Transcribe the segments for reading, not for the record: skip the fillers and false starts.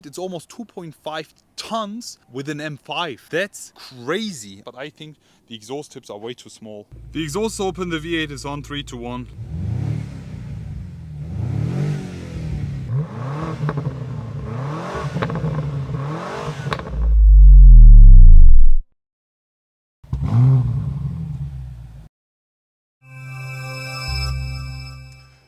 It's almost 2.5 tons with an M5. That's crazy. But I think the exhaust tips are way too small. The exhaust open, the V8 is on 3 to 1.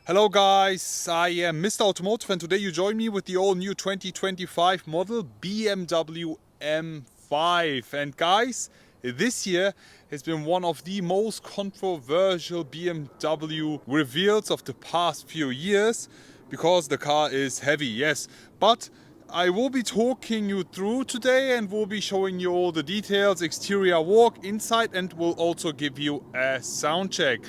Hello guys, I am Mr. Automotive and today you join me with the all new 2025 model BMW M5. And guys, this year has been one of the most controversial BMW reveals of the past few years because the car is heavy, yes, but I will be talking you through today and will be showing you all the details, exterior walk, inside, and will also give you a sound check.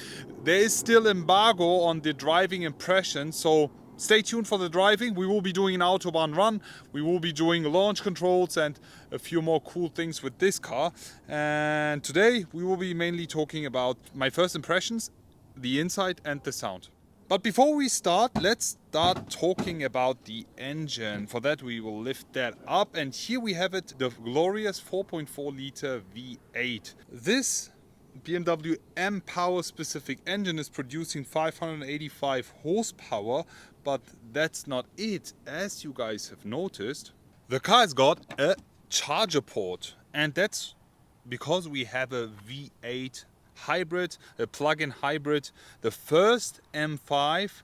There is still embargo on the driving impression, so stay tuned for the driving. We will be doing an Autobahn run, we will be doing launch controls and a few more cool things with this car. And today we will be mainly talking about my first impressions, the inside and the sound. But before we start, let's start talking about the engine. For that we will lift that up, and here we have it, the glorious 4.4 liter V8. This BMW M Power specific engine is producing 585 horsepower, but that's not it. As you guys have noticed, the car has got a charger port, and that's because we have a V8 hybrid, a plug-in hybrid, the first M5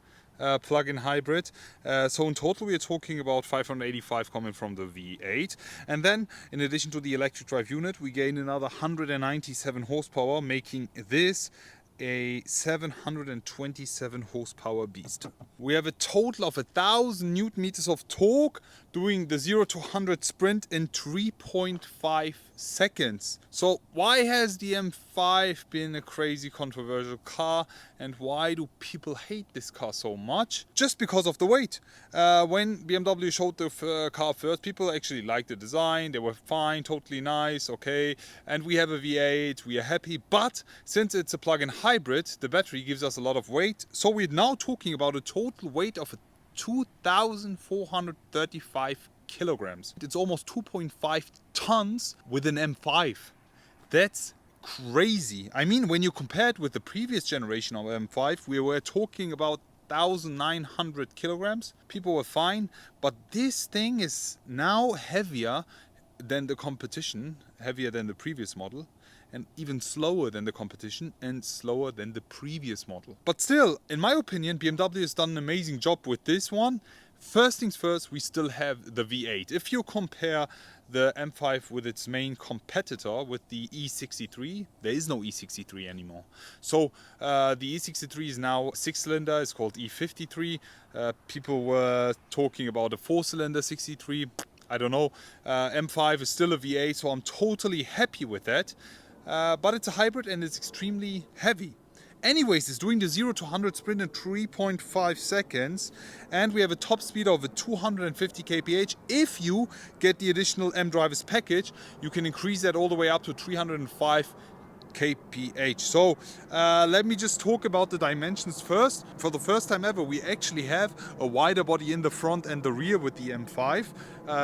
plug-in hybrid. So in total we are talking about 585 coming from the V8, and then in addition to the electric drive unit we gain another 197 horsepower, making this a 727 horsepower beast. We have a total of 1000 newton meters of torque, doing the 0 to 100 sprint in 3.5 seconds. So why has the M5 been a crazy controversial car, and why do people hate this car so much? Just because of the weight. When BMW showed the car first, people actually liked the design, they were fine, totally nice, okay, and we have a V8, we are happy, but since it's a plug-in hybrid, the battery gives us a lot of weight, so we're now talking about a total weight of 2,435 kilograms. It's almost 2.5 tons with an M5. That's crazy. I mean, when you compare it with the previous generation of M5, we were talking about 1,900 kilograms. People were fine, but this thing is now heavier than the competition, heavier than the previous model, and even slower than the competition and slower than the previous model. But still, in my opinion, BMW has done an amazing job with this one. First things first, we still have the V8. If you compare the M5 with its main competitor, with the E63, there is no E63 anymore. So the E63 is now 6-cylinder, it's called E53. People were talking about a 4-cylinder 63. I don't know. M5 is still a V8, so I'm totally happy with that. But it's a hybrid and it's extremely heavy. Anyways, it's doing the 0 to 100 sprint in 3.5 seconds, and we have a top speed of 250 kph. If you get the additional M Drivers package, you can increase that all the way up to 305 kph. So let me just talk about the dimensions first. For the first time ever, we actually have a wider body in the front and the rear with the M5.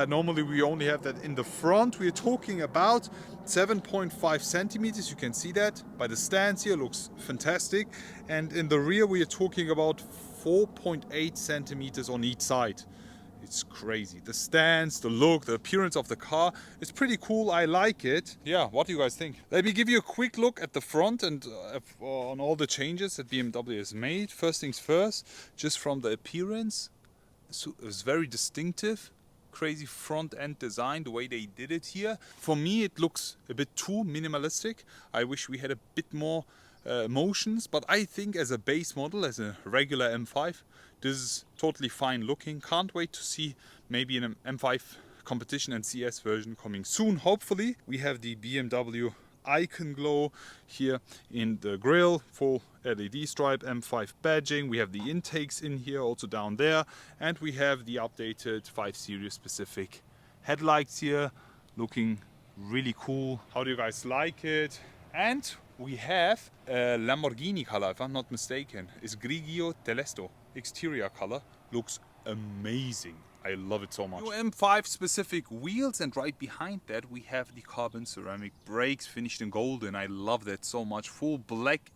Normally we only have that in the front. We're talking about 7.5 centimeters. You can see that by the stance here, looks fantastic. And in the rear we are talking about 4.8 centimeters on each side. It's crazy. The stance, the look, the appearance of the car is pretty cool. I like it. Yeah, what do you guys think? Let me give you a quick look at the front and on all the changes that BMW has made. First things first, just from the appearance, it's very distinctive. Crazy front end design, the way they did it here. For me, it looks a bit too minimalistic. I wish we had a bit more emotions, but I think as a base model, as a regular M5, this is totally fine looking. Can't wait to see maybe an M5 competition and CS version coming soon, hopefully. We have the BMW icon glow here in the grille, full LED stripe, M5 badging. We have the intakes in here, also down there, and we have the updated 5 Series specific headlights here, looking really cool. How do you guys like it? And we have a Lamborghini color, if I'm not mistaken. It's Grigio Telesto. Exterior color looks amazing. I love it so much. New M5 specific wheels, and right behind that we have the carbon ceramic brakes finished in golden. I love that so much. Full black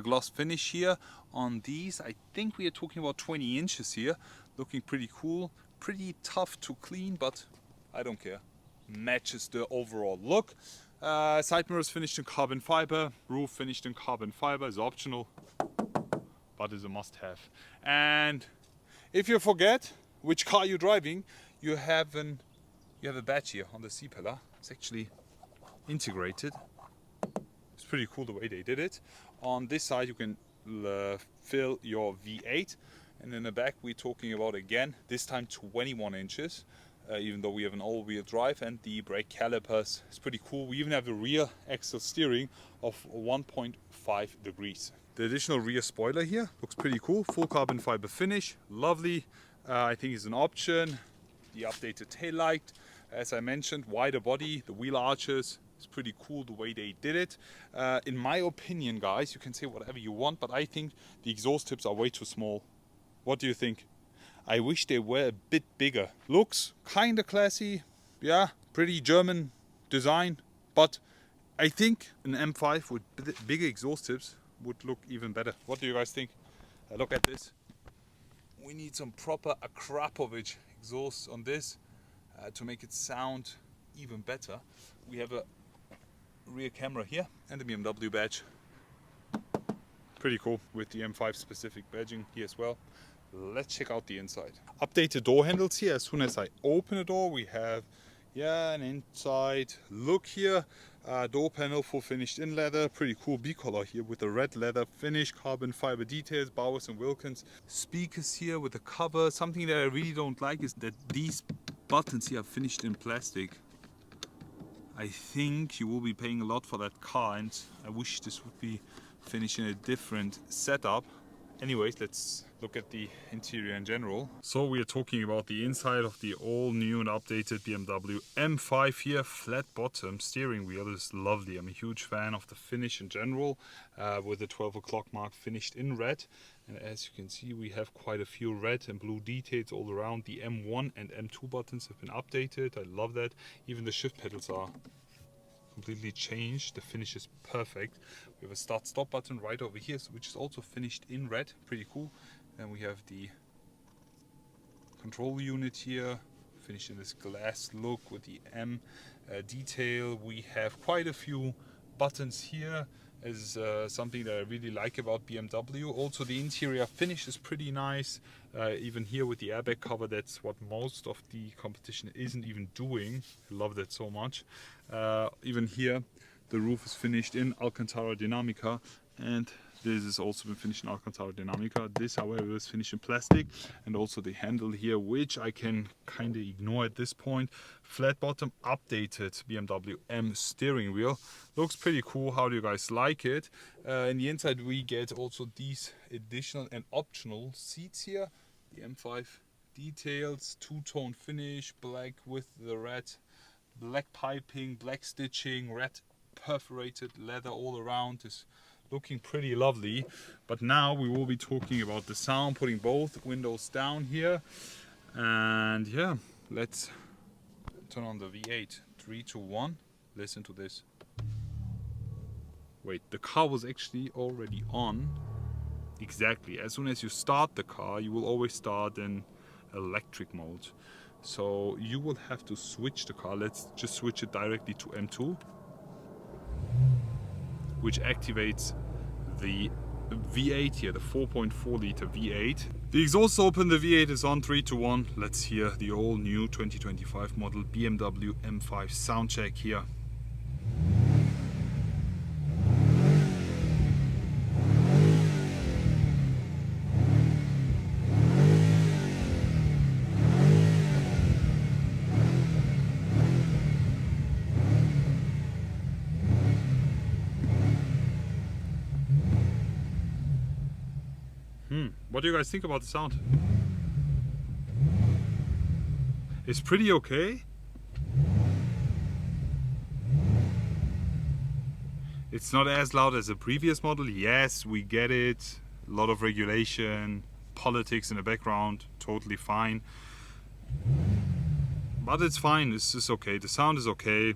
gloss finish here on these. I think we are talking about 20 inches here. Looking pretty cool, pretty tough to clean, but I don't care. Matches the overall look. Side mirrors finished in carbon fiber. Roof finished in carbon fiber is optional, but is a must-have. And if you forget which car you're driving, you have a badge here on the C-pillar. It's actually integrated. It's pretty cool the way they did it. On this side you can fill your V8, and in the back we're talking about, again, this time 21 inches. Even though we have an all-wheel drive, and the brake calipers is pretty cool. We even have a rear axle steering of 1.5 degrees. The additional rear spoiler here looks pretty cool. Full carbon fiber finish, lovely. I think is an option. The updated taillight, as I mentioned, wider body, the wheel arches. It's pretty cool the way they did it. In my opinion, guys, you can say whatever you want, but I think the exhaust tips are way too small. What do you think? I wish they were a bit bigger. Looks kinda classy, yeah, pretty German design, but I think an M5 with bigger exhaust tips would look even better. What do you guys think? Look at this. We need some proper Akrapovic exhaust on this to make it sound even better. We have a rear camera here and the BMW badge. Pretty cool with the M5 specific badging here as well. Let's check out the inside. Updated door handles here. As soon as I open the door, we have an inside look here. Door panel full finished in leather. Pretty cool B-color here with the red leather finish, carbon fiber details, Bowers and Wilkins. Speakers here with the cover. Something that I really don't like is that these buttons here are finished in plastic. I think you will be paying a lot for that car, and I wish this would be finished in a different setup. Anyways, let's look at the interior in general. So we are talking about the inside of the all new and updated BMW M5 here. Flat bottom steering wheel is lovely. I'm a huge fan of the finish in general, with the 12 o'clock mark finished in red. And as you can see, we have quite a few red and blue details all around. The M1 and M2 buttons have been updated. I love that. Even the shift pedals are completely changed. The finish is perfect. We have a start stop button right over here, which is also finished in red. Pretty cool. Then we have the control unit here, finished in this glass look with the M detail. We have quite a few buttons here, as something that I really like about BMW. Also the interior finish is pretty nice. Even here with the airbag cover, that's what most of the competition isn't even doing. I love that so much. Even here the roof is finished in Alcantara Dinamica, and this is also been finished in Alcantara Dinamica. This, however, is finished in plastic. And also the handle here, which I can kind of ignore at this point. Flat bottom, updated BMW M steering wheel. Looks pretty cool. How do you guys like it? In the inside we get also these additional and optional seats here. The M5 details, two-tone finish, black with the red, black piping, black stitching, red perforated leather all around. Is looking pretty lovely. But now we will be talking about the sound, putting both windows down here. And yeah, let's turn on the V8. 3, 2, 1. Listen to this. Wait, the car was actually already on. Exactly. As soon as you start the car, you will always start in electric mode. So you will have to switch the car. Let's just switch it directly to M2, which activates the V8 here, the 4.4 liter V8. The exhaust open, the V8 is on. 3, 2, 1. Let's hear the all new 2025 model BMW M5 sound check here. What do you guys think about the sound? It's pretty okay. It's not as loud as the previous model. Yes, we get it. A lot of regulation, politics in the background, totally fine. But it's fine, this is okay, the sound is okay.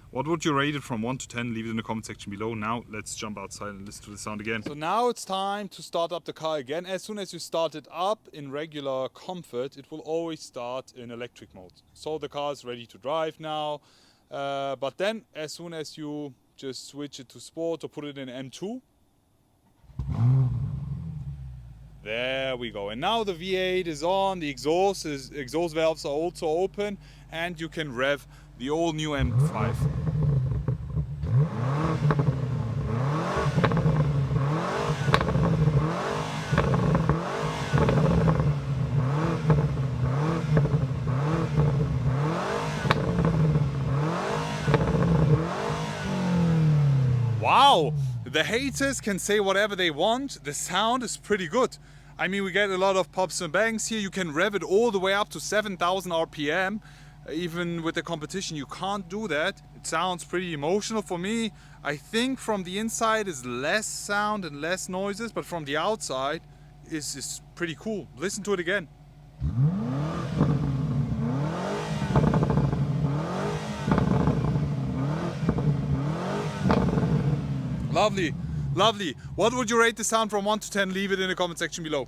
What would you rate it from 1 to 10? Leave it in the comment section below. Now let's jump outside and listen to the sound again. So now it's time to start up the car again. As soon as you start it up in regular comfort, it will always start in electric mode. So the car is ready to drive now. But then as soon as you just switch it to sport or put it in M2, there we go. And now the V8 is on, the exhaust valves are also open, and you can rev the all new M5. Wow, the haters can say whatever they want. The sound is pretty good. I mean, we get a lot of pops and bangs here. You can rev it all the way up to 7,000 RPM. Even with the competition, you can't do that. It sounds pretty emotional for me. I think from the inside is less sound and less noises, but from the outside is pretty cool. Listen to it again. Lovely, lovely. What would you rate the sound from 1 to 10? Leave it in the comment section below.